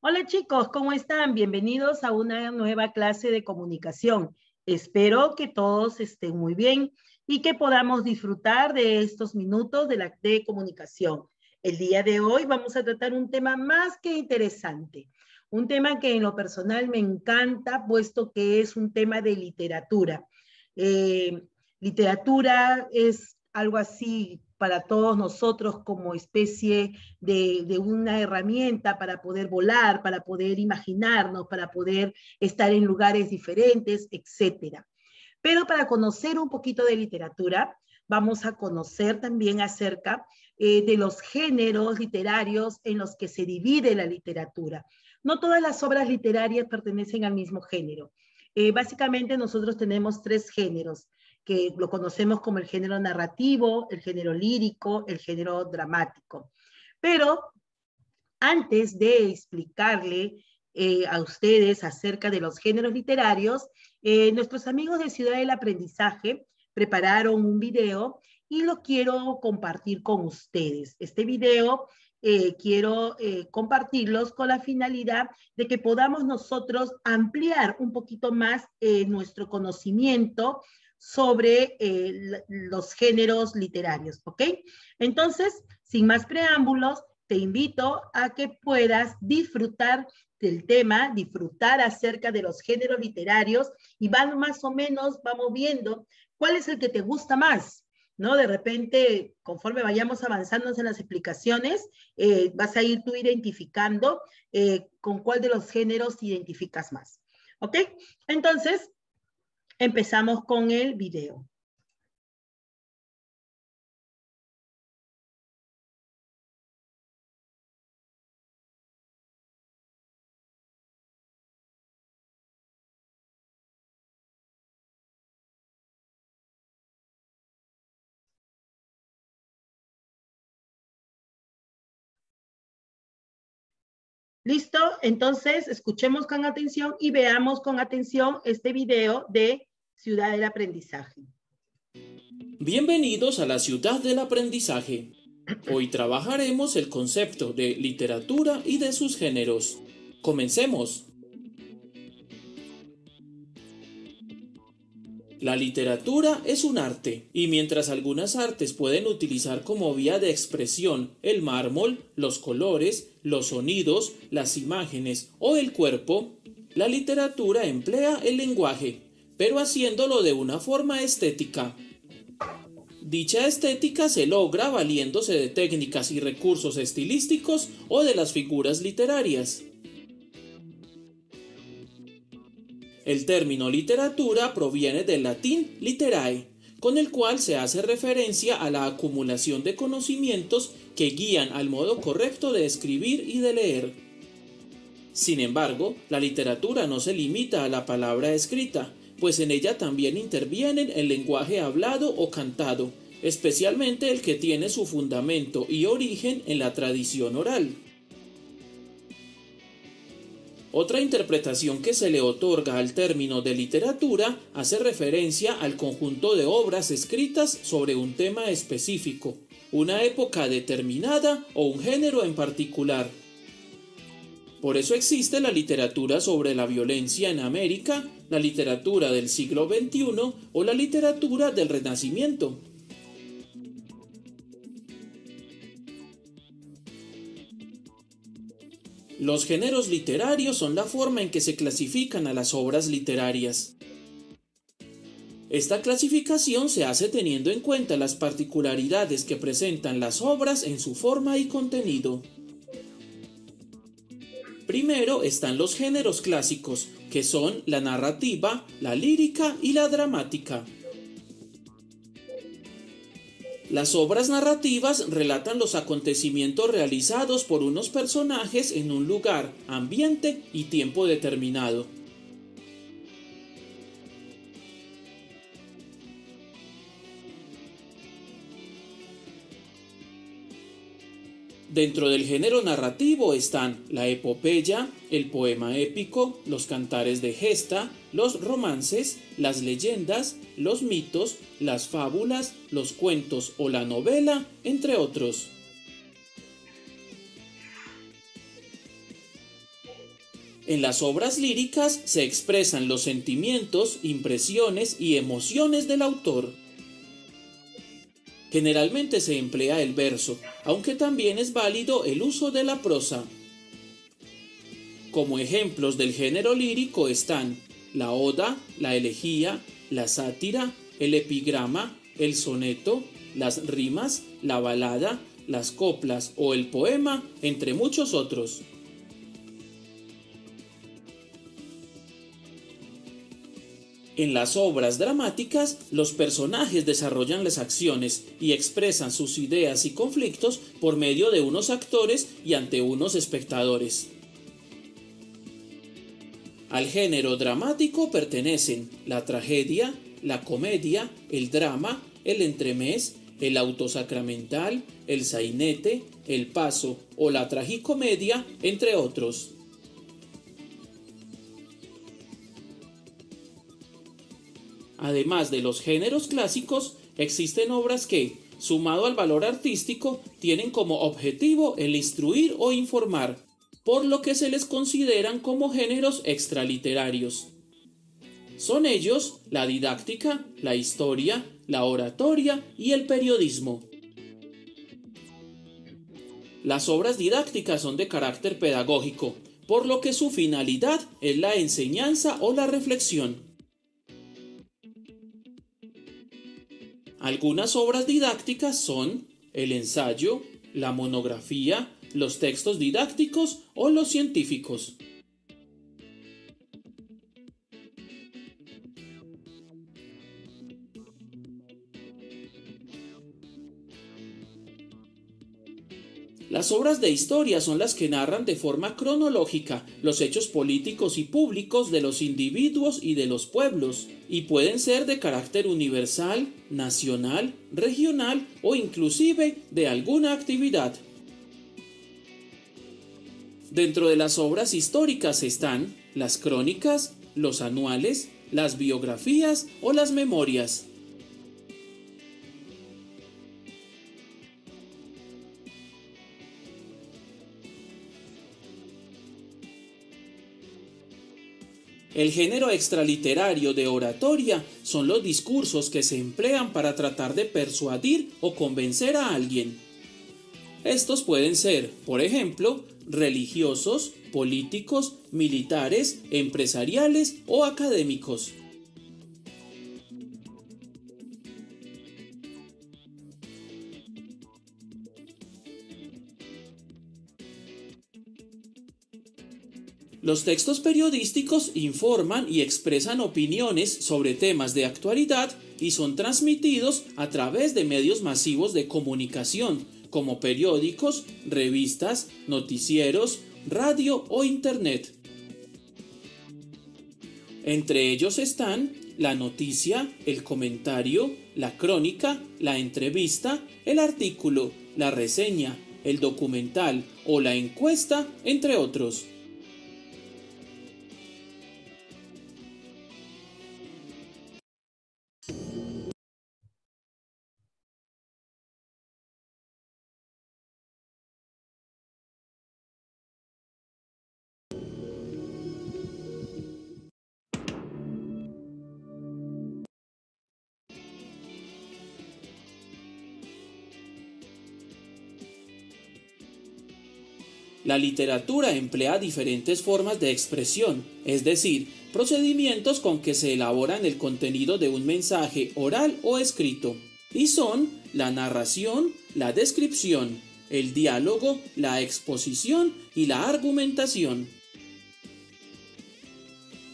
Hola chicos, ¿cómo están? Bienvenidos a una nueva clase de comunicación. Espero que todos estén muy bien y que podamos disfrutar de estos minutos de comunicación. El día de hoy vamos a tratar un tema más que interesante, un tema que en lo personal me encanta, puesto que es un tema de literatura. Eh, Literatura es algo así para todos nosotros como especie de una herramienta para poder volar, para poder imaginarnos, para poder estar en lugares diferentes, etcétera. Pero para conocer un poquito de literatura, vamos a conocer también acerca de los géneros literarios en los que se divide la literatura. No todas las obras literarias pertenecen al mismo género. Básicamente nosotros tenemos tres géneros que lo conocemos como el género narrativo, el género lírico, el género dramático. Pero antes de explicarle a ustedes acerca de los géneros literarios, nuestros amigos de Ciudad del Aprendizaje prepararon un video y lo quiero compartir con ustedes. Este video quiero compartirlos con la finalidad de que podamos nosotros ampliar un poquito más nuestro conocimiento sobre los géneros literarios, ¿ok? Entonces, sin más preámbulos, te invito a que puedas disfrutar del tema, disfrutar acerca de los géneros literarios y van más o menos, vamos viendo cuál es el que te gusta más, ¿no? De repente, conforme vayamos avanzando en las explicaciones, vas a ir tú identificando con cuál de los géneros te identificas más, ¿ok? Entonces, empezamos con el video. ¿Listo? Entonces, escuchemos con atención y veamos con atención este video de Ciudad del Aprendizaje. Bienvenidos a la Ciudad del Aprendizaje. Hoy trabajaremos el concepto de literatura y de sus géneros. Comencemos. La literatura es un arte, y mientras algunas artes pueden utilizar como vía de expresión el mármol, los colores, los sonidos, las imágenes o el cuerpo, la literatura emplea el lenguaje, pero haciéndolo de una forma estética. Dicha estética se logra valiéndose de técnicas y recursos estilísticos o de las figuras literarias. El término literatura proviene del latín literae, con el cual se hace referencia a la acumulación de conocimientos que guían al modo correcto de escribir y de leer. Sin embargo, la literatura no se limita a la palabra escrita, pues en ella también intervienen el lenguaje hablado o cantado, especialmente el que tiene su fundamento y origen en la tradición oral. Otra interpretación que se le otorga al término de literatura hace referencia al conjunto de obras escritas sobre un tema específico, una época determinada o un género en particular. Por eso existe la literatura sobre la violencia en América, la literatura del siglo XXI o la literatura del Renacimiento. Los géneros literarios son la forma en que se clasifican a las obras literarias. Esta clasificación se hace teniendo en cuenta las particularidades que presentan las obras en su forma y contenido. Primero están los géneros clásicos, que son la narrativa, la lírica y la dramática. Las obras narrativas relatan los acontecimientos realizados por unos personajes en un lugar, ambiente y tiempo determinado. Dentro del género narrativo están la epopeya, el poema épico, los cantares de gesta, los romances, las leyendas, los mitos, las fábulas, los cuentos o la novela, entre otros. En las obras líricas se expresan los sentimientos, impresiones y emociones del autor. Generalmente se emplea el verso, aunque también es válido el uso de la prosa. Como ejemplos del género lírico están la oda, la elegía, la sátira, el epigrama, el soneto, las rimas, la balada, las coplas o el poema, entre muchos otros. En las obras dramáticas, los personajes desarrollan las acciones y expresan sus ideas y conflictos por medio de unos actores y ante unos espectadores. Al género dramático pertenecen la tragedia, la comedia, el drama, el entremés, el autosacramental, el sainete, el paso o la tragicomedia, entre otros. Además de los géneros clásicos, existen obras que, sumado al valor artístico, tienen como objetivo el instruir o informar, por lo que se les consideran como géneros extraliterarios. Son ellos la didáctica, la historia, la oratoria y el periodismo. Las obras didácticas son de carácter pedagógico, por lo que su finalidad es la enseñanza o la reflexión. Algunas obras didácticas son el ensayo, la monografía, los textos didácticos o los científicos. Las obras de historia son las que narran de forma cronológica los hechos políticos y públicos de los individuos y de los pueblos, y pueden ser de carácter universal, nacional, regional o inclusive de alguna actividad. Dentro de las obras históricas están las crónicas, los anuales, las biografías o las memorias. El género extraliterario de oratoria son los discursos que se emplean para tratar de persuadir o convencer a alguien. Estos pueden ser, por ejemplo, religiosos, políticos, militares, empresariales o académicos. Los textos periodísticos informan y expresan opiniones sobre temas de actualidad y son transmitidos a través de medios masivos de comunicación, como periódicos, revistas, noticieros, radio o internet. Entre ellos están la noticia, el comentario, la crónica, la entrevista, el artículo, la reseña, el documental o la encuesta, entre otros. La literatura emplea diferentes formas de expresión, es decir, procedimientos con que se elaboran el contenido de un mensaje oral o escrito, y son la narración, la descripción, el diálogo, la exposición y la argumentación.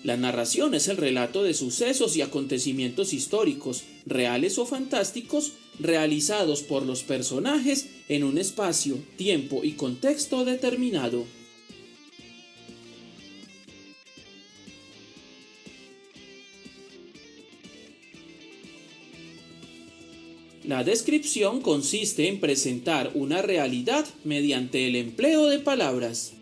La narración es el relato de sucesos y acontecimientos históricos, reales o fantásticos, realizados por los personajes en un espacio, tiempo y contexto determinado. La descripción consiste en presentar una realidad mediante el empleo de palabras.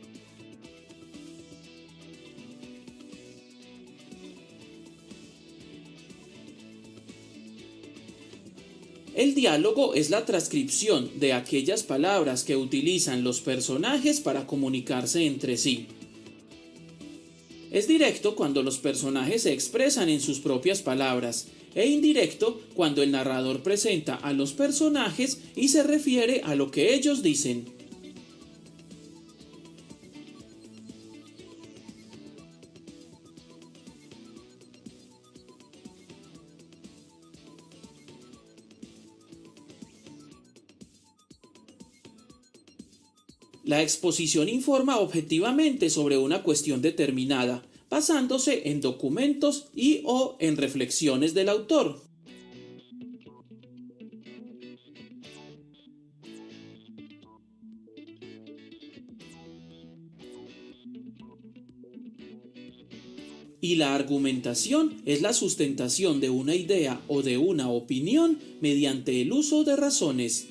El diálogo es la transcripción de aquellas palabras que utilizan los personajes para comunicarse entre sí. Es directo cuando los personajes se expresan en sus propias palabras, e indirecto cuando el narrador presenta a los personajes y se refiere a lo que ellos dicen. La exposición informa objetivamente sobre una cuestión determinada, basándose en documentos y o en reflexiones del autor. Y la argumentación es la sustentación de una idea o de una opinión mediante el uso de razones.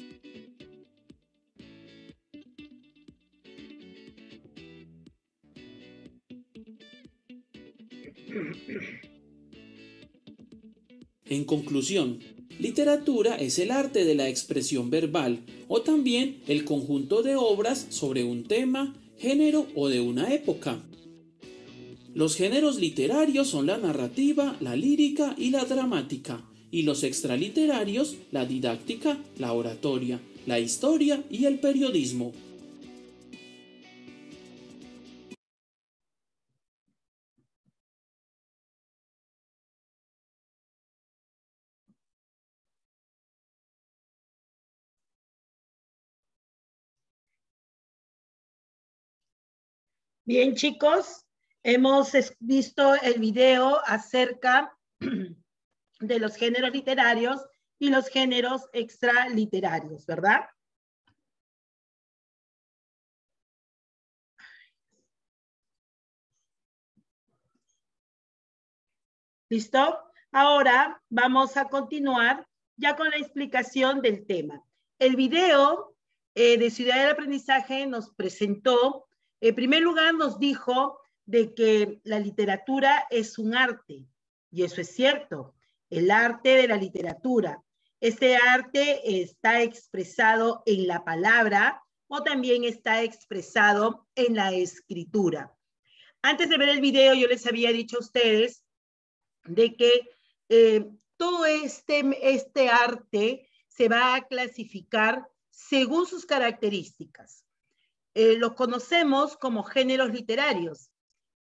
En conclusión, literatura es el arte de la expresión verbal o también el conjunto de obras sobre un tema, género o de una época. Los géneros literarios son la narrativa, la lírica y la dramática, y los extraliterarios la didáctica, la oratoria, la historia y el periodismo. Bien, chicos, hemos visto el video acerca de los géneros literarios y los géneros extraliterarios, ¿verdad? ¿Listo? Ahora vamos a continuar ya con la explicación del tema. El video de Ciudad del Aprendizaje nos presentó, en primer lugar nos dijo de que la literatura es un arte, y eso es cierto, el arte de la literatura. Este arte está expresado en la palabra o también está expresado en la escritura. Antes de ver el video yo les había dicho a ustedes de que todo este arte se va a clasificar según sus características. Lo conocemos como géneros literarios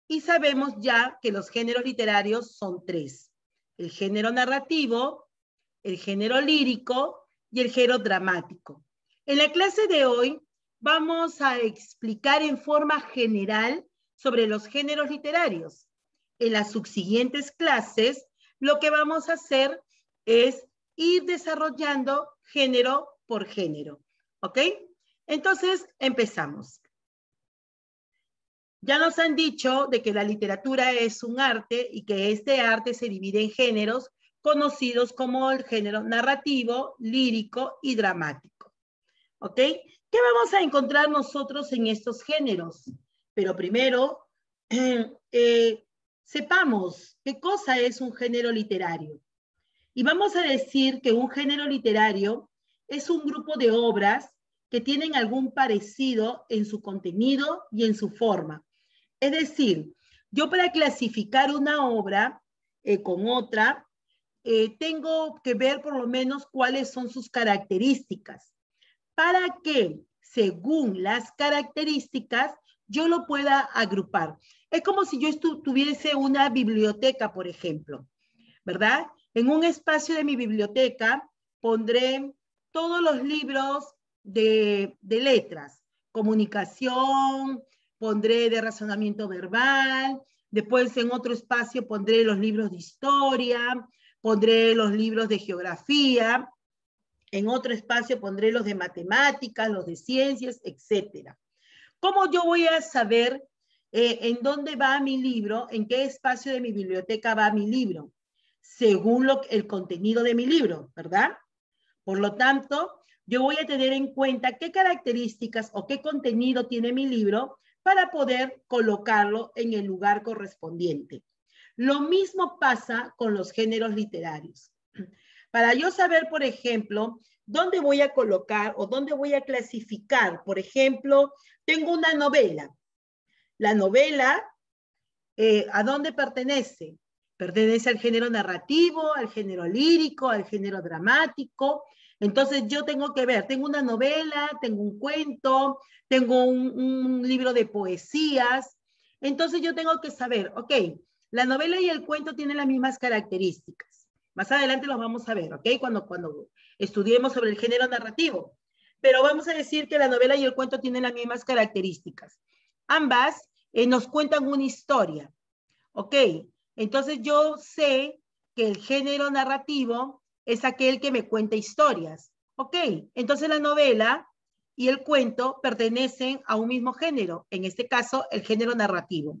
y sabemos ya que los géneros literarios son tres: el género narrativo, el género lírico y el género dramático. En la clase de hoy vamos a explicar en forma general sobre los géneros literarios. En las subsiguientes clases, lo que vamos a hacer es ir desarrollando género por género. ¿Ok? Entonces, empezamos. Ya nos han dicho de que la literatura es un arte y que este arte se divide en géneros conocidos como el género narrativo, lírico y dramático. ¿Ok? ¿Qué vamos a encontrar nosotros en estos géneros? Pero primero, sepamos qué cosa es un género literario. Y vamos a decir que un género literario es un grupo de obras que tienen algún parecido en su contenido y en su forma. Es decir, yo para clasificar una obra con otra, tengo que ver por lo menos cuáles son sus características, para que según las características yo lo pueda agrupar. Es como si yo tuviese una biblioteca, por ejemplo, ¿verdad? En un espacio de mi biblioteca pondré todos los libros de letras, comunicación, pondré de razonamiento verbal, después en otro espacio pondré los libros de historia, pondré los libros de geografía, en otro espacio pondré los de matemáticas, los de ciencias, etc. ¿Cómo yo voy a saber en dónde va mi libro, en qué espacio de mi biblioteca va mi libro? Según el contenido de mi libro, ¿verdad? Por lo tanto, yo voy a tener en cuenta qué características o qué contenido tiene mi libro para poder colocarlo en el lugar correspondiente. Lo mismo pasa con los géneros literarios. Para yo saber, por ejemplo, dónde voy a colocar o dónde voy a clasificar, por ejemplo, tengo una novela. La novela ¿A dónde pertenece? Pertenece al género narrativo, al género lírico, al género dramático. Entonces yo tengo que ver, tengo una novela, tengo un cuento, tengo un libro de poesías. Entonces yo tengo que saber, ok, la novela y el cuento tienen las mismas características. Más adelante los vamos a ver, ok, cuando estudiemos sobre el género narrativo. Pero vamos a decir que la novela y el cuento tienen las mismas características. Ambas nos cuentan una historia, ok. Entonces yo sé que el género narrativo es aquel que me cuenta historias. Ok, entonces la novela y el cuento pertenecen a un mismo género, en este caso el género narrativo.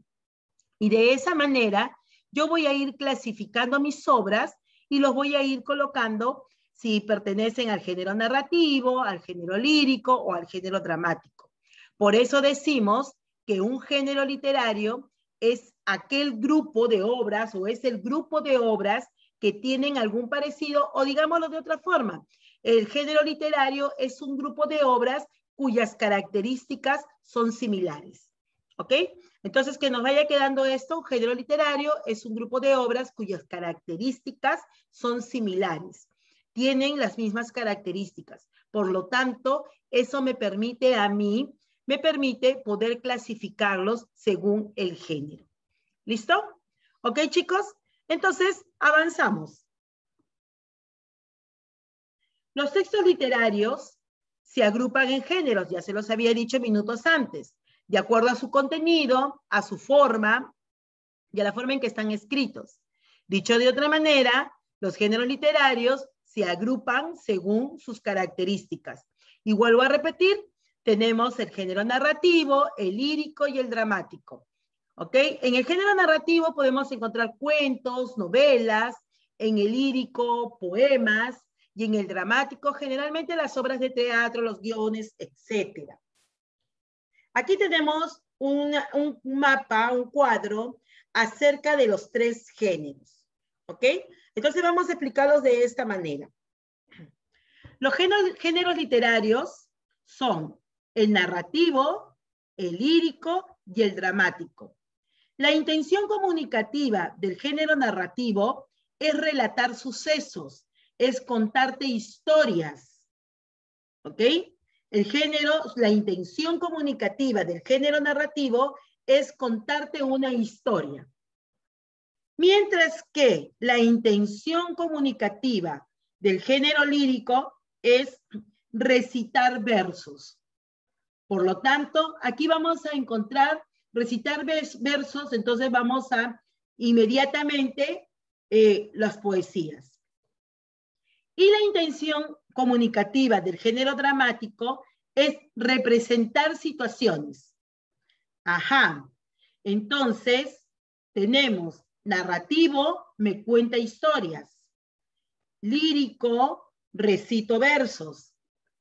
Y de esa manera yo voy a ir clasificando mis obras y los voy a ir colocando si pertenecen al género narrativo, al género lírico o al género dramático. Por eso decimos que un género literario es aquel grupo de obras o es el grupo de obras que tienen algún parecido, o digámoslo de otra forma, el género literario es un grupo de obras cuyas características son similares. ¿Ok? Entonces, que nos vaya quedando esto, un género literario es un grupo de obras cuyas características son similares, tienen las mismas características. Por lo tanto, eso me permite a mí, me permite poder clasificarlos según el género. ¿Listo? ¿Ok, chicos? Entonces, avanzamos. Los textos literarios se agrupan en géneros, ya se los había dicho minutos antes, de acuerdo a su contenido, a su forma y a la forma en que están escritos. Dicho de otra manera, los géneros literarios se agrupan según sus características. Y vuelvo a repetir, tenemos el género narrativo, el lírico y el dramático. ¿Ok? En el género narrativo podemos encontrar cuentos, novelas, en el lírico, poemas, y en el dramático, generalmente las obras de teatro, los guiones, etc. Aquí tenemos un mapa, un cuadro, acerca de los tres géneros. ¿Ok? Entonces vamos a explicarlos de esta manera. Los géneros literarios son el narrativo, el lírico y el dramático. La intención comunicativa del género narrativo es relatar sucesos, es contarte historias. ¿Ok? La intención comunicativa del género narrativo es contarte una historia. Mientras que la intención comunicativa del género lírico es recitar versos. Por lo tanto, aquí vamos a encontrar recitar versos, entonces vamos a inmediatamente las poesías. Y la intención comunicativa del género dramático es representar situaciones. Ajá. Entonces, tenemos narrativo, me cuenta historias. Lírico, recito versos.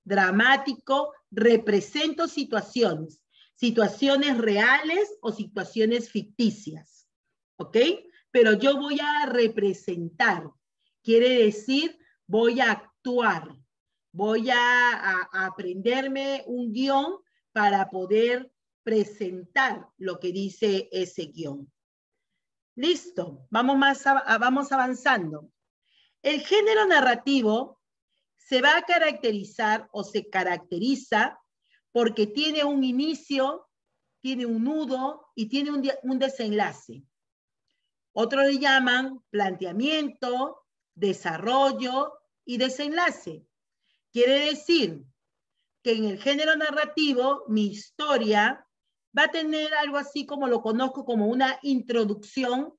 Dramático, represento situaciones. Situaciones reales o situaciones ficticias. ¿Ok? Pero yo voy a representar. Quiere decir, voy a actuar. Voy a aprenderme un guión para poder presentar lo que dice ese guión. Listo, vamos avanzando. El género narrativo se va a caracterizar o se caracteriza porque tiene un inicio, tiene un nudo y tiene un desenlace. Otros le llaman planteamiento, desarrollo y desenlace. Quiere decir que en el género narrativo mi historia va a tener algo así como lo conozco como una introducción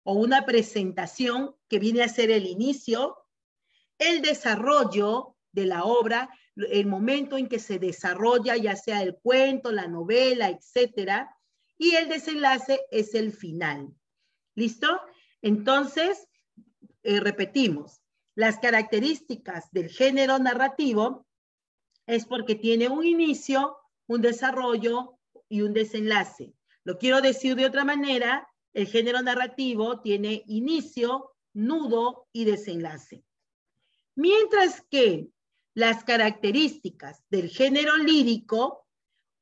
o una presentación que viene a ser el inicio, el desarrollo de la obra, el momento en que se desarrolla ya sea el cuento, la novela, etcétera, y el desenlace es el final. ¿Listo? Entonces, repetimos, las características del género narrativo es porque tiene un inicio, un desarrollo y un desenlace. Lo quiero decir de otra manera, el género narrativo tiene inicio, nudo y desenlace. Mientras que las características del género lírico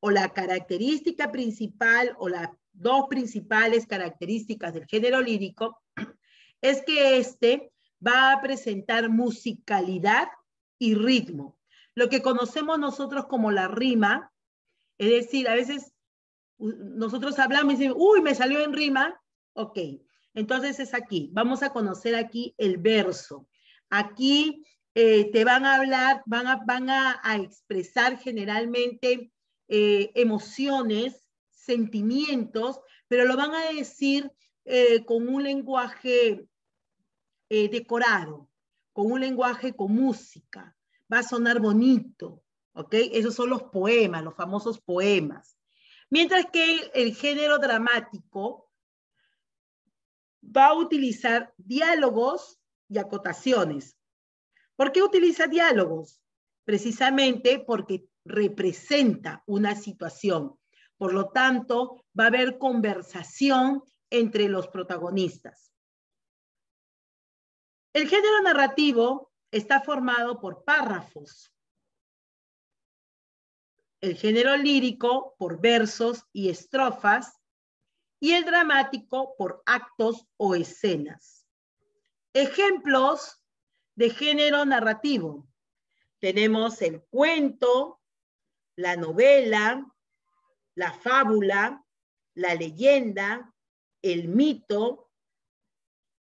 o la característica principal o la dos principales características del género lírico es que este va a presentar musicalidad y ritmo. Lo que conocemos nosotros como la rima, es decir, a veces nosotros hablamos y decimos, uy, me salió en rima. Ok, entonces es aquí. Vamos a conocer aquí el verso. Aquí te van a hablar, van a expresar generalmente emociones, sentimientos, pero lo van a decir con un lenguaje decorado, con un lenguaje con música. Va a sonar bonito, ¿ok? Esos son los poemas, los famosos poemas. Mientras que el género dramático va a utilizar diálogos y acotaciones. ¿Por qué utiliza diálogos? Precisamente porque representa una situación. Por lo tanto, va a haber conversación entre los protagonistas. El género narrativo está formado por párrafos. El género lírico por versos y estrofas, y el dramático por actos o escenas. Ejemplos de género narrativo. Tenemos el cuento, la novela, la fábula, la leyenda, el mito,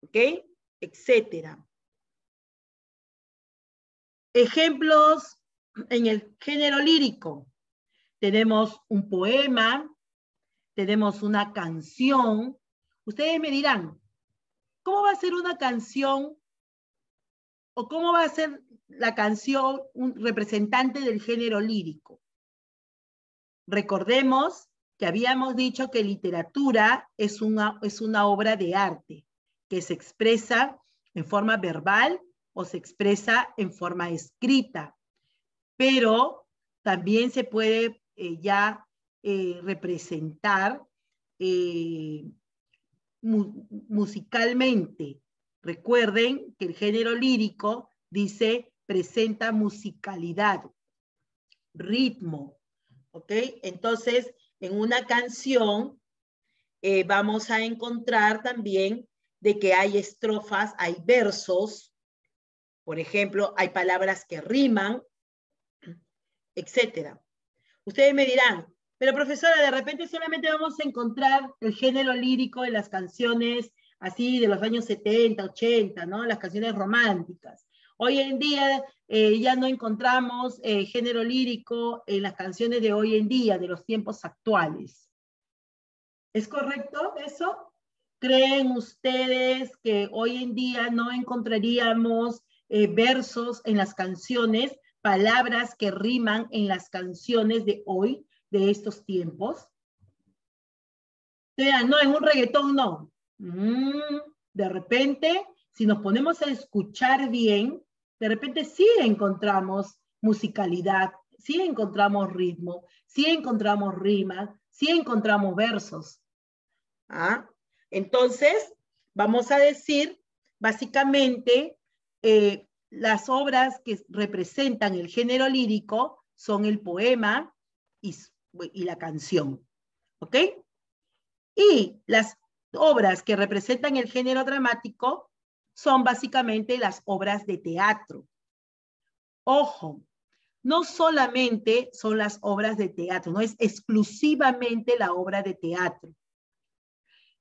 ¿ok? Etcétera. Ejemplos en el género lírico. Tenemos un poema, tenemos una canción. Ustedes me dirán, ¿cómo va a ser una canción o cómo va a ser la canción un representante del género lírico? Recordemos que habíamos dicho que literatura es una obra de arte que se expresa en forma verbal o se expresa en forma escrita, pero también se puede representar musicalmente. Recuerden que el género lírico dice presenta musicalidad, ritmo, ¿ok? Entonces, en una canción vamos a encontrar también de que hay estrofas, hay versos, por ejemplo, hay palabras que riman, etcétera. Ustedes me dirán, pero profesora, de repente solamente vamos a encontrar el género lírico en las canciones así de los años 70, 80, ¿no? Las canciones románticas. Hoy en día ya no encontramos género lírico en las canciones de hoy en día, de los tiempos actuales. ¿Es correcto eso? ¿Creen ustedes que hoy en día no encontraríamos versos en las canciones, palabras que riman en las canciones de hoy, de estos tiempos? Vean, no, en un reggaetón no. De repente, si nos ponemos a escuchar bien, de repente sí encontramos musicalidad, sí encontramos ritmo, sí encontramos rimas, sí encontramos versos. ¿Ah? Entonces, vamos a decir, básicamente, las obras que representan el género lírico son el poema y la canción. ¿Ok? Y las obras que representan el género dramático son básicamente las obras de teatro. Ojo, no solamente son las obras de teatro, no es exclusivamente la obra de teatro.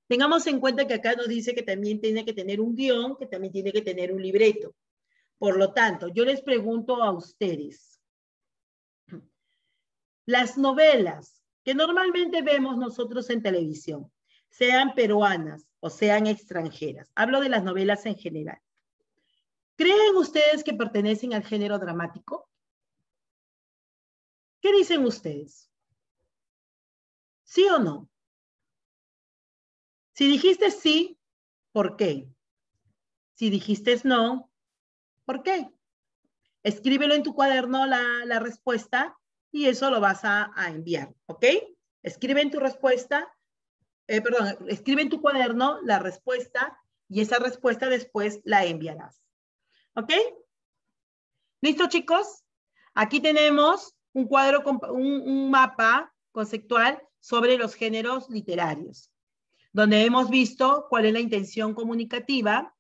Tengamos en cuenta que acá nos dice que también tiene que tener un guión, que también tiene que tener un libreto. Por lo tanto, yo les pregunto a ustedes, las novelas que normalmente vemos nosotros en televisión, sean peruanas o sean extranjeras, hablo de las novelas en general, ¿creen ustedes que pertenecen al género dramático? ¿Qué dicen ustedes? ¿Sí o no? Si dijiste sí, ¿por qué? Si dijiste no, ¿por qué? Escríbelo en tu cuaderno la respuesta y eso lo vas a enviar, ¿ok? Escribe en tu respuesta, escribe en tu cuaderno la respuesta y esa respuesta después la enviarás, ¿ok? ¿Listo, chicos? Aquí tenemos un cuadro, un mapa conceptual sobre los géneros literarios, donde hemos visto cuál es la intención comunicativa,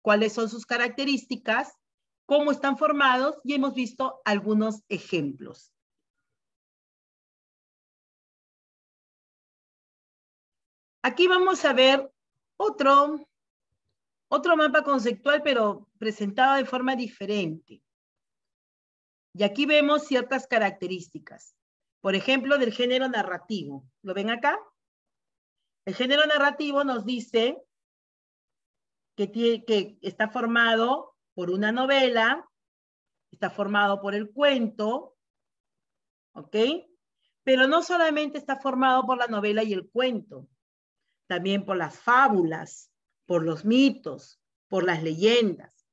cuáles son sus características, cómo están formados y hemos visto algunos ejemplos. Aquí vamos a ver otro mapa conceptual, pero presentado de forma diferente. Y aquí vemos ciertas características. Por ejemplo, del género narrativo. ¿Lo ven acá? El género narrativo nos dice que está formado por una novela, está formado por el cuento, ¿ok? Pero no solamente está formado por la novela y el cuento, también por las fábulas, por los mitos, por las leyendas.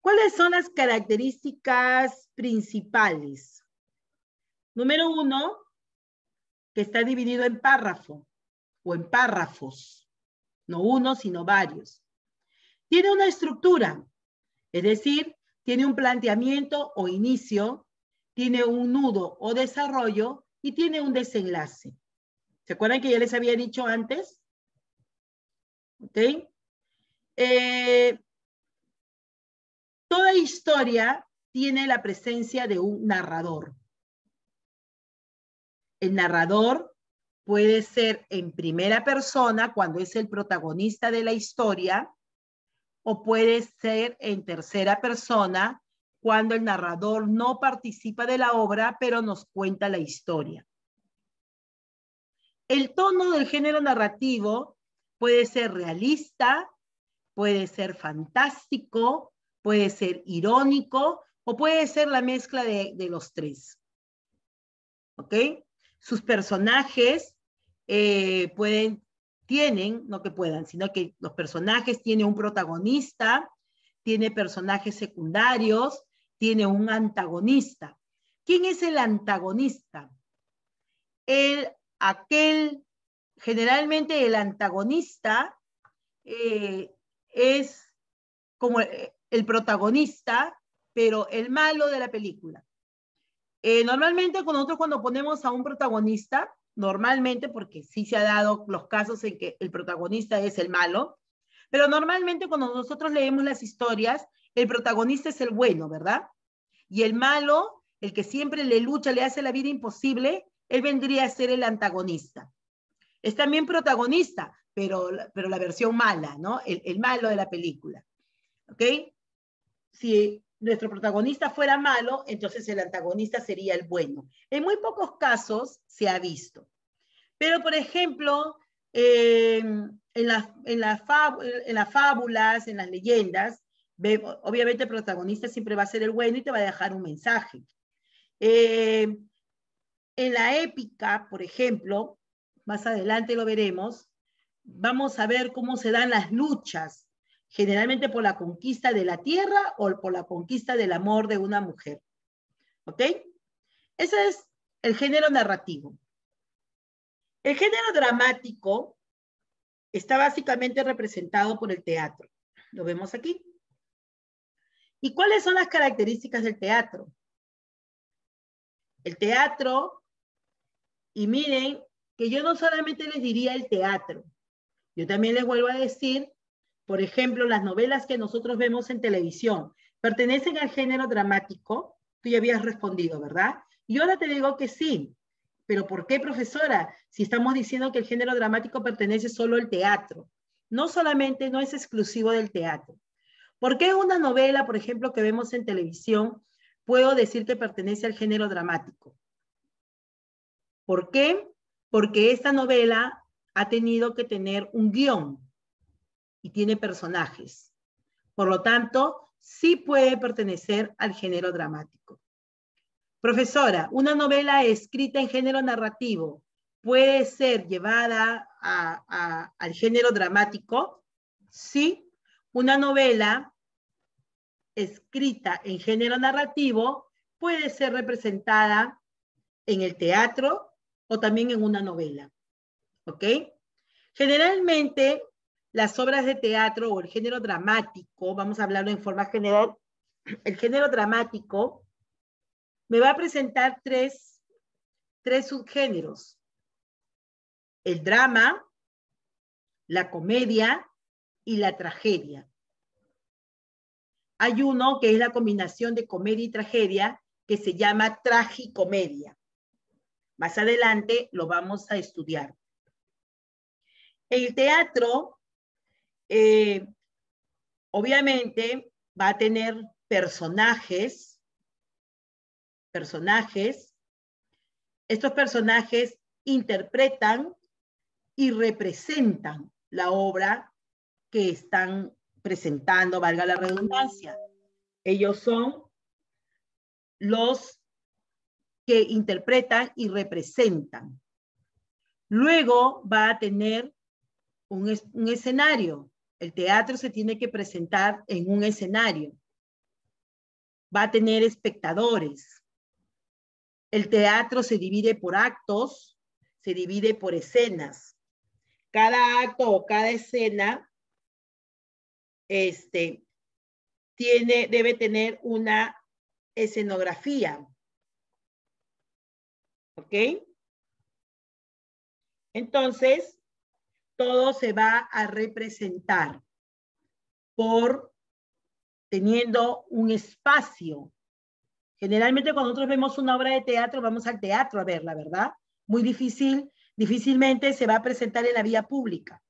¿Cuáles son las características principales? Número 1, que está dividido en párrafo o en párrafos, no uno, sino varios. Tiene una estructura, es decir, tiene un planteamiento o inicio, tiene un nudo o desarrollo y tiene un desenlace. ¿Se acuerdan que ya les había dicho antes? ¿Ok? Toda historia tiene la presencia de un narrador. El narrador puede ser en primera persona cuando es el protagonista de la historia, o puede ser en tercera persona cuando el narrador no participa de la obra, pero nos cuenta la historia. El tono del género narrativo puede ser realista, puede ser fantástico, puede ser irónico, o puede ser la mezcla de los tres. ¿Ok? Sus personajes no que puedan, sino que los personajes tienen un protagonista, tiene personajes secundarios, tiene un antagonista. ¿Quién es el antagonista? Generalmente el antagonista es como el protagonista, pero el malo de la película. Normalmente cuando ponemos a un protagonista, normalmente, porque sí se ha dado los casos en que el protagonista es el malo, pero normalmente cuando nosotros leemos las historias, el protagonista es el bueno, ¿verdad? Y el malo, el que siempre le lucha, le hace la vida imposible, él vendría a ser el antagonista. Es también protagonista, pero la versión mala, ¿no? El malo de la película, ¿ok? Si nuestro protagonista fuera malo, entonces el antagonista sería el bueno. En muy pocos casos se ha visto. Pero, por ejemplo, en las fábulas, en las leyendas, obviamente el protagonista siempre va a ser el bueno y te va a dejar un mensaje. En la épica, por ejemplo, más adelante lo veremos, vamos a ver cómo se dan las luchas, generalmente por la conquista de la tierra o por la conquista del amor de una mujer. ¿Ok? Ese es el género narrativo. El género dramático está básicamente representado por el teatro. Lo vemos aquí. ¿Y cuáles son las características del teatro? El teatro, y miren que yo no solamente les diría el teatro, yo también les vuelvo a decir, por ejemplo, las novelas que nosotros vemos en televisión, ¿pertenecen al género dramático? Tú ya habías respondido, ¿verdad? Y ahora te digo que sí. ¿Pero por qué, profesora? Si estamos diciendo que el género dramático pertenece solo al teatro. No solamente, no es exclusivo del teatro. ¿Por qué una novela, por ejemplo, que vemos en televisión, puedo decir que pertenece al género dramático? ¿Por qué? Porque esta novela ha tenido que tener un guión y tiene personajes. Por lo tanto, sí puede pertenecer al género dramático. Profesora, ¿una novela escrita en género narrativo puede ser llevada al género dramático? Sí, una novela escrita en género narrativo puede ser representada en el teatro o también en una novela. ¿Ok? Generalmente, las obras de teatro o el género dramático, vamos a hablarlo en forma general, el género dramático me va a presentar tres tres subgéneros: el drama, la comedia y la tragedia. Hay uno que es la combinación de comedia y tragedia que se llama tragicomedia. Más adelante lo vamos a estudiar. El teatro, obviamente, va a tener personajes. Estos personajes interpretan y representan la obra que están presentando, valga la redundancia. Ellos son los que interpretan y representan. Luego va a tener un escenario. El teatro se tiene que presentar en un escenario. Va a tener espectadores. El teatro se divide por actos, se divide por escenas. Cada acto o cada escena debe tener una escenografía. ¿Ok? Entonces, todo se va a representar teniendo un espacio. Generalmente cuando nosotros vemos una obra de teatro, vamos al teatro a verla, ¿verdad? Muy difícilmente se va a presentar en la vía pública.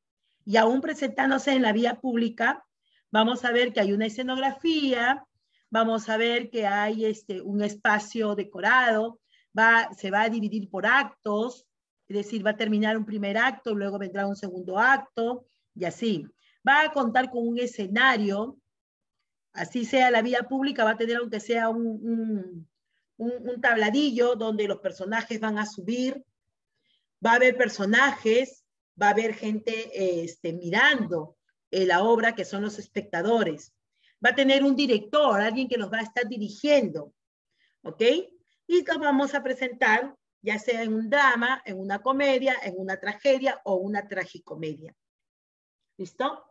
Y aún presentándose en la vía pública, vamos a ver que hay una escenografía, vamos a ver que hay un espacio decorado, se va a dividir por actos, es decir, va a terminar un primer acto, luego vendrá un segundo acto, y así. Va a contar con un escenario, así sea la vía pública, va a tener aunque sea un tabladillo donde los personajes van a subir, va a haber personajes, va a haber gente mirando la obra, que son los espectadores. Va a tener un director, alguien que los va a estar dirigiendo, ¿ok? Y los vamos a presentar, ya sea en un drama, en una comedia, en una tragedia o una tragicomedia. ¿Listo?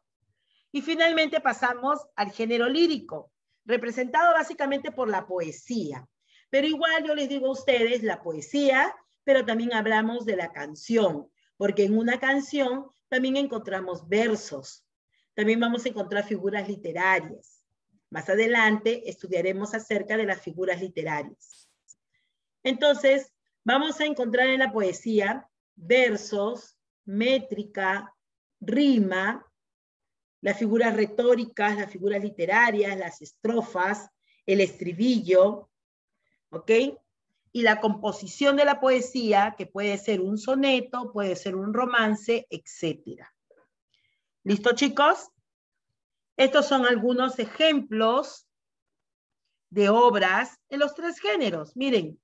Y finalmente pasamos al género lírico, representado básicamente por la poesía. Pero igual yo les digo a ustedes la poesía, pero también hablamos de la canción, porque en una canción también encontramos versos, también vamos a encontrar figuras literarias. Más adelante estudiaremos acerca de las figuras literarias. Entonces, vamos a encontrar en la poesía versos, métrica, rima, las figuras retóricas, las figuras literarias, las estrofas, el estribillo, ¿ok? Y la composición de la poesía, que puede ser un soneto, puede ser un romance, etc. ¿Listo, chicos? Estos son algunos ejemplos de obras en los tres géneros. Miren,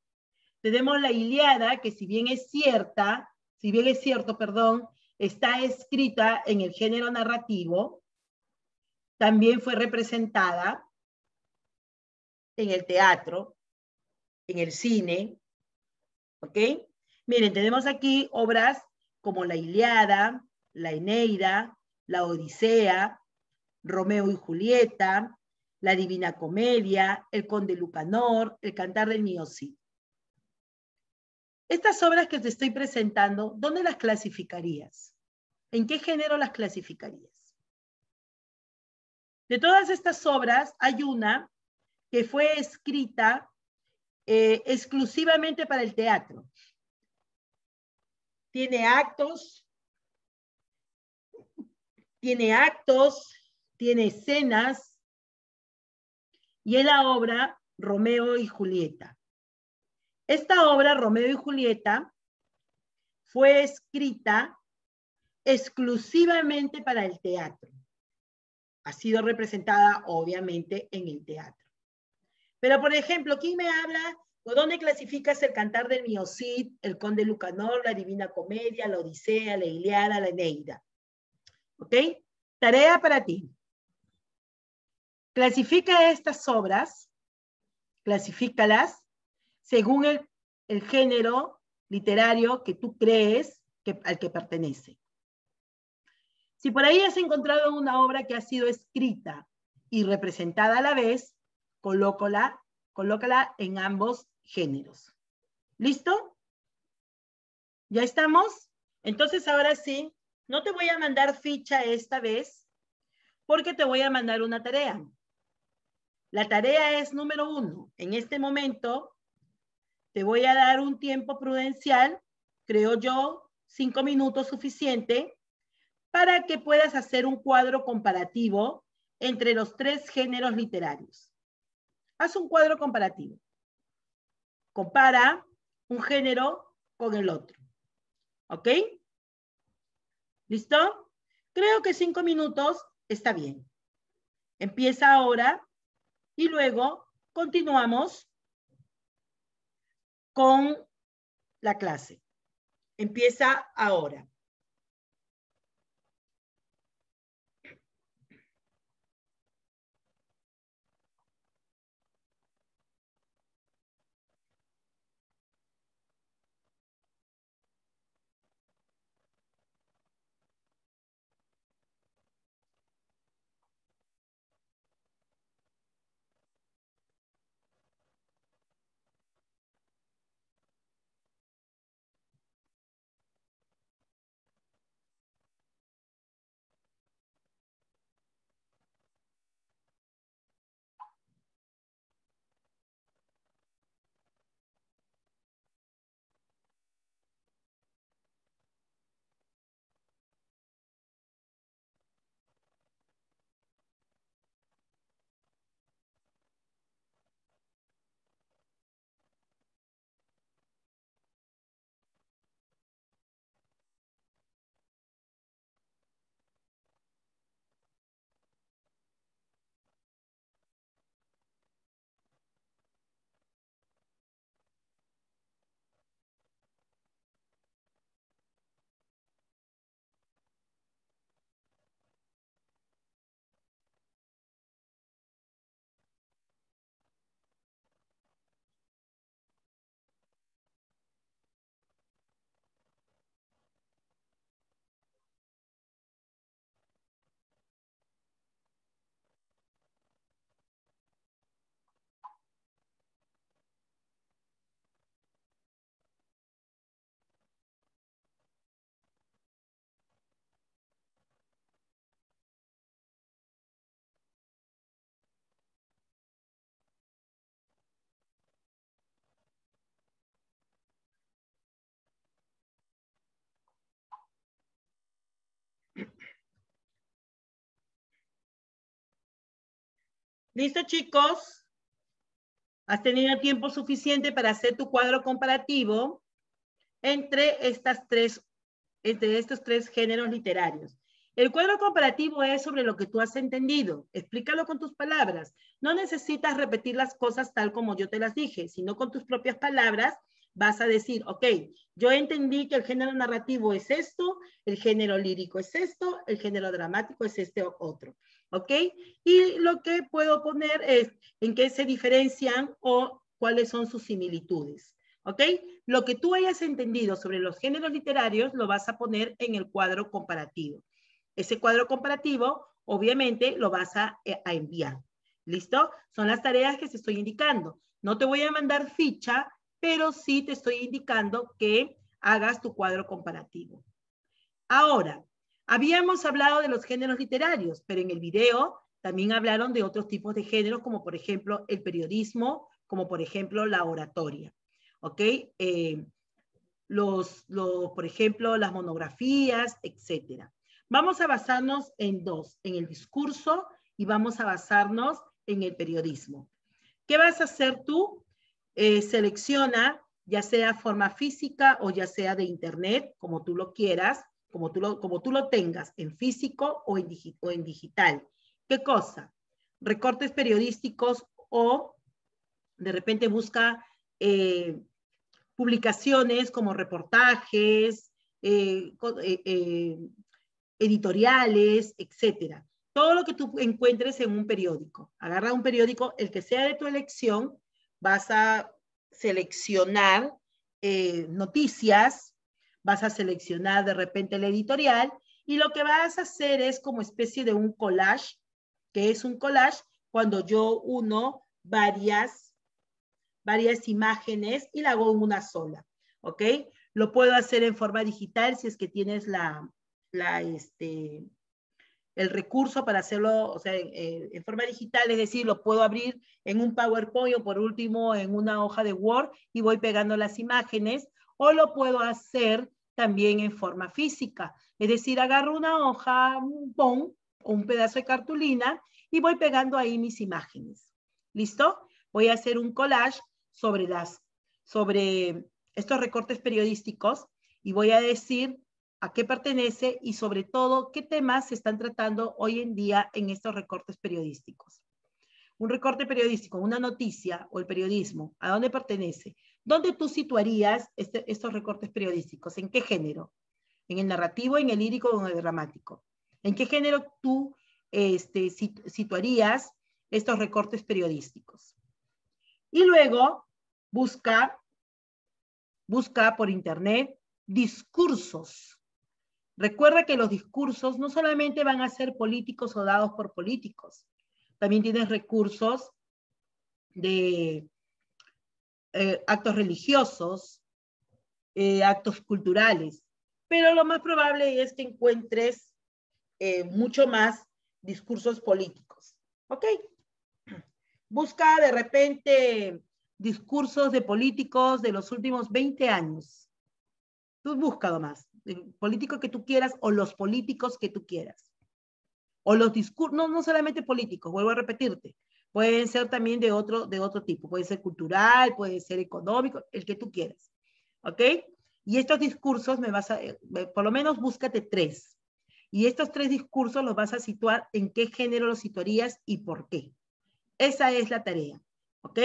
tenemos la Ilíada, que si bien es cierto, está escrita en el género narrativo, también fue representada en el teatro, en el cine, ¿ok? Miren, tenemos aquí obras como la Ilíada, la Eneida, la Odisea, Romeo y Julieta, la Divina Comedia, el Conde Lucanor, el Cantar del Mío Cid. Estas obras que te estoy presentando, ¿dónde las clasificarías? ¿En qué género las clasificarías? De todas estas obras, hay una que fue escrita exclusivamente para el teatro. Tiene actos, tiene escenas, y es la obra Romeo y Julieta. Esta obra, Romeo y Julieta, fue escrita exclusivamente para el teatro. Ha sido representada, obviamente, en el teatro. Pero, por ejemplo, ¿quién me habla? ¿Dónde clasificas el Cantar del Mío Cid, el Conde Lucanor, la Divina Comedia, la Odisea, la Ilíada, la Eneida? ¿Ok? Tarea para ti. Clasifica estas obras, clasifícalas según el género literario que tú crees al que pertenece. Si por ahí has encontrado una obra que ha sido escrita y representada a la vez, colócala en ambos géneros. ¿Listo? ¿Ya estamos? Entonces ahora sí, no te voy a mandar ficha esta vez porque te voy a mandar una tarea. La tarea es número 1. En este momento te voy a dar un tiempo prudencial, creo yo, 5 minutos suficiente para que puedas hacer un cuadro comparativo entre los 3 géneros literarios. Haz un cuadro comparativo. Compara un género con el otro. ¿Ok? ¿Listo? Creo que 5 minutos está bien. Empieza ahora y luego continuamos con la clase. Empieza ahora. ¿Listo, chicos? ¿Has tenido tiempo suficiente para hacer tu cuadro comparativo entre estos tres géneros literarios? El cuadro comparativo es sobre lo que tú has entendido. Explícalo con tus palabras. No necesitas repetir las cosas tal como yo te las dije, sino con tus propias palabras vas a decir, ok, yo entendí que el género narrativo es esto, el género lírico es esto, el género dramático es este otro. ¿Ok? Y lo que puedo poner es en qué se diferencian o cuáles son sus similitudes. ¿Ok? Lo que tú hayas entendido sobre los géneros literarios lo vas a poner en el cuadro comparativo. Ese cuadro comparativo, obviamente, lo vas a enviar. ¿Listo? Son las tareas que te estoy indicando. No te voy a mandar ficha, pero sí te estoy indicando que hagas tu cuadro comparativo. Ahora, habíamos hablado de los géneros literarios, pero en el video también hablaron de otros tipos de géneros, como por ejemplo el periodismo, como por ejemplo la oratoria. ¿Ok? Por ejemplo, las monografías, etcétera. Vamos a basarnos en dos, en el discurso y vamos a basarnos en el periodismo. ¿Qué vas a hacer tú? Selecciona, ya sea forma física o ya sea de internet, como tú lo quieras, como tú lo tengas, en físico o en digital. ¿Qué cosa? Recortes periodísticos o de repente busca publicaciones como reportajes, editoriales, etcétera. Todo lo que tú encuentres en un periódico. Agarra un periódico, el que sea de tu elección, vas a seleccionar noticias, vas a seleccionar de repente el editorial y lo que vas a hacer es como especie de un collage, que es un collage cuando yo uno varias imágenes y la hago en una sola, ¿ok? Lo puedo hacer en forma digital si es que tienes el recurso para hacerlo, o sea, en forma digital, es decir, lo puedo abrir en un PowerPoint o por último en una hoja de Word y voy pegando las imágenes, o lo puedo hacer también en forma física, es decir, agarro una hoja, un bond o un pedazo de cartulina y voy pegando ahí mis imágenes. ¿Listo? Voy a hacer un collage sobre estos recortes periodísticos y voy a decir a qué pertenece y sobre todo qué temas se están tratando hoy en día en estos recortes periodísticos. Un recorte periodístico, una noticia o el periodismo, ¿a dónde pertenece? ¿Dónde tú situarías estos recortes periodísticos? ¿En qué género? ¿En el narrativo, en el lírico o en el dramático? ¿En qué género tú situarías estos recortes periodísticos? Y luego busca por internet discursos. Recuerda que los discursos no solamente van a ser políticos o dados por políticos, también tienes recursos de actos religiosos, actos culturales, pero lo más probable es que encuentres mucho más discursos políticos. ¿Ok? Busca de repente discursos de políticos de los últimos 20 años. Tú busca nomás, el político que tú quieras o los políticos que tú quieras. O los discursos, no solamente políticos, vuelvo a repetirte, pueden ser también de otro tipo, puede ser cultural, puede ser económico, el que tú quieras. ¿Ok? Y estos discursos por lo menos búscate 3. Y estos 3 discursos los vas a situar en qué género los situarías y por qué. Esa es la tarea. ¿Ok?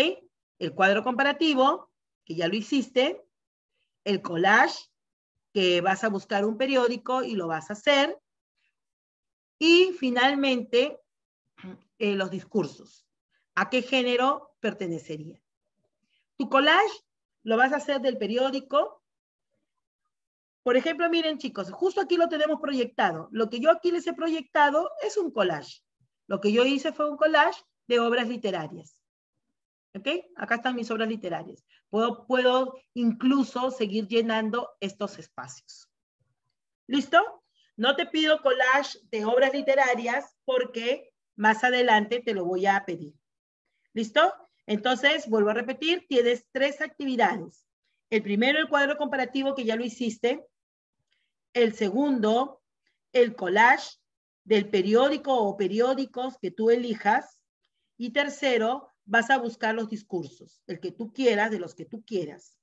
El cuadro comparativo, que ya lo hiciste, el collage, que vas a buscar un periódico y lo vas a hacer, y finalmente los discursos. ¿A qué género pertenecería? Tu collage lo vas a hacer del periódico. Por ejemplo, miren chicos, justo aquí lo tenemos proyectado. Lo que yo aquí les he proyectado es un collage. Lo que yo hice fue un collage de obras literarias. ¿Ok? Acá están mis obras literarias. Puedo incluso seguir llenando estos espacios. ¿Listo? No te pido collage de obras literarias porque más adelante te lo voy a pedir. ¿Listo? Entonces, vuelvo a repetir, tienes 3 actividades. El primero, el cuadro comparativo, que ya lo hiciste. El segundo, el collage del periódico o periódicos que tú elijas. Y tercero, vas a buscar los discursos, el que tú quieras, de los que tú quieras.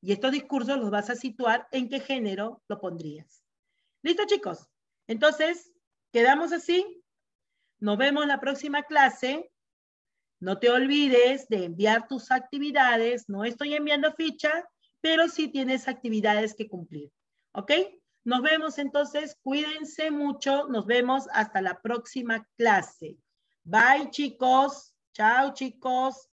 Y estos discursos los vas a situar en qué género lo pondrías. ¿Listo, chicos? Entonces, quedamos así. Nos vemos en la próxima clase. No te olvides de enviar tus actividades. No estoy enviando ficha, pero sí tienes actividades que cumplir. ¿Ok? Nos vemos entonces. Cuídense mucho. Nos vemos hasta la próxima clase. Bye, chicos. Chao, chicos.